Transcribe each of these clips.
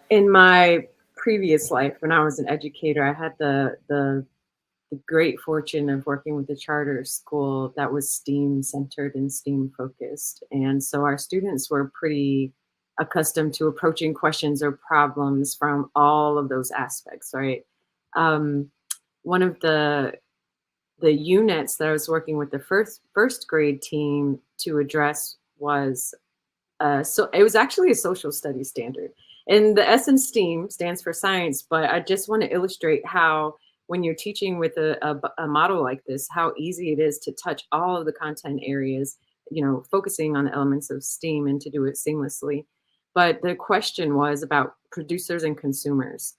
In my previous life, when I was an educator, I had the great fortune of working with a charter school that was STEAM centered and STEAM focused. And so our students were pretty accustomed to approaching questions or problems from all of those aspects, right? Um, One of the units that I was working with the first grade team to address was so it was actually a social studies standard. And the S in STEAM stands for science, but I just want to illustrate how when you're teaching with a model like this, how easy it is to touch all of the content areas, focusing on the elements of STEAM and to do it seamlessly. But the question was about producers and consumers.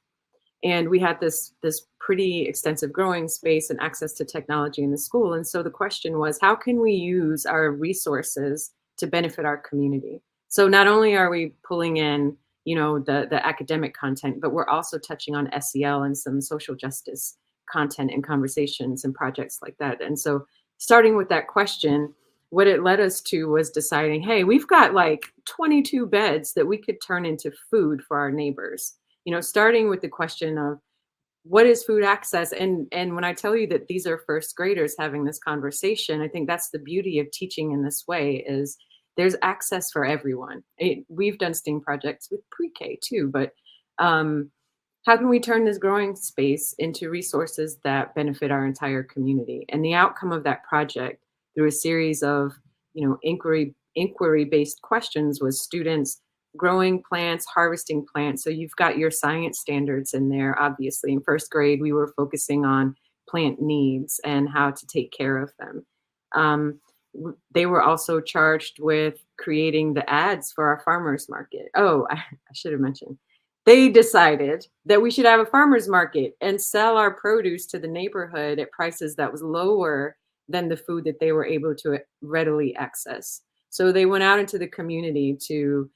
And we had this pretty extensive growing space and access to technology in the school. And so the question was, how can we use our resources to benefit our community? So not only are we pulling in, the academic content, but we're also touching on SEL and some social justice content and conversations and projects like that. And so starting with that question, what it led us to was deciding, hey, we've got like 22 beds that we could turn into food for our neighbors. Starting with the question of what is food access, and when I tell you that these are first graders having this conversation, I think that's the beauty of teaching in this way is there's access for everyone. We've done STEAM projects with pre-K too, but um, how can we turn this growing space into resources that benefit our entire community? And the outcome of that project through a series of, inquiry based questions was students growing plants, harvesting plants. So you've got your science standards in there. Obviously, in first grade, we were focusing on plant needs and how to take care of them. They were also charged with creating the ads for our farmers market. Oh, I should have mentioned. They decided that we should have a farmers market and sell our produce to the neighborhood at prices that was lower than the food that they were able to readily access. So they went out into the community to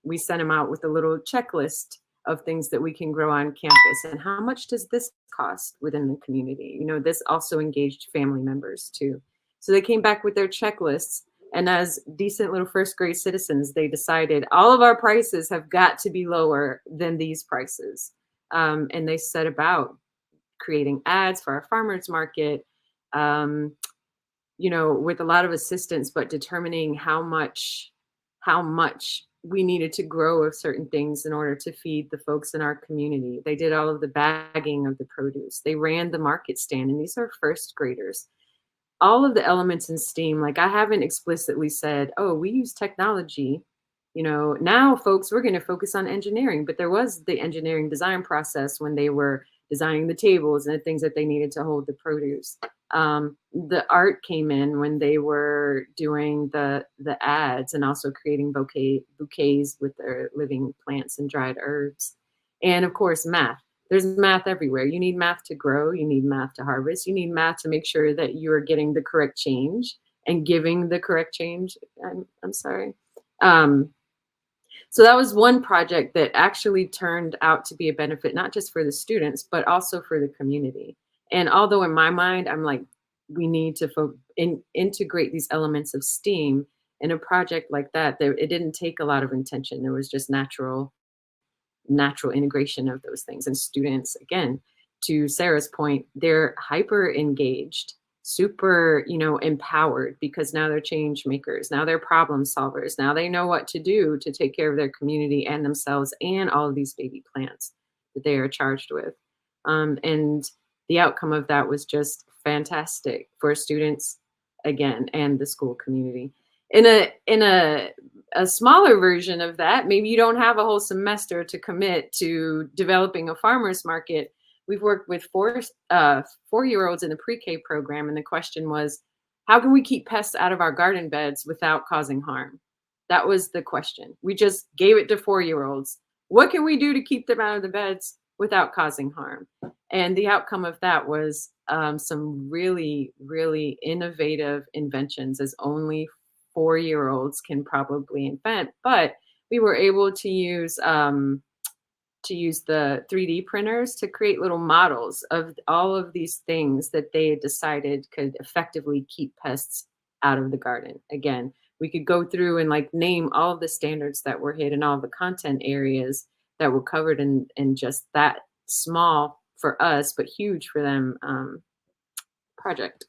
we sent them out with a little checklist of things that we can grow on campus and how much does this cost within the community. This also engaged family members too. So they came back with their checklists, and as decent little first grade citizens, they decided all of our prices have got to be lower than these prices. And they set about creating ads for our farmers market, um, with a lot of assistance, but determining how much we needed to grow of certain things in order to feed the folks in our community. They did all of the bagging of the produce. They ran the market stand, and these are first graders. All of the elements in STEAM, like I haven't explicitly said, oh, we use technology. Now, folks, we're going to focus on engineering, but there was the engineering design process when they were designing the tables and the things that they needed to hold the produce. The art came in when they were doing the ads and also creating bouquets with their living plants and dried herbs. And of course, math. There's math everywhere. You need math to grow. You need math to harvest. You need math to make sure that you are getting the correct change and giving the correct change. I'm sorry. Um, so that was one project that actually turned out to be a benefit, not just for the students, but also for the community. And although in my mind, I'm like, we need to integrate these elements of STEAM in a project like that, it didn't take a lot of intention. There was just natural integration of those things. And students, again, to Sarah's point, they're hyper engaged, super, empowered because now they're change makers. Now they're problem solvers. Now they know what to do to take care of their community and themselves and all of these baby plants that they are charged with. And the outcome of that was just fantastic for students, again, and the school community. In a smaller version of that, maybe you don't have a whole semester to commit to developing a farmer's market. We've worked with 4-year-olds in the pre-K program, and the question was, how can we keep pests out of our garden beds without causing harm? That was the question. We just gave it to 4-year-olds. What can we do to keep them out of the beds without causing harm? And the outcome of that was some really, really innovative inventions, as only 4-year-olds can probably invent. But we were able to use the 3D printers to create little models of all of these things that they had decided could effectively keep pests out of the garden. Again, we could go through and like name all of the standards that were hit and all of the content areas, that were covered in just that small for us, but huge for them, project.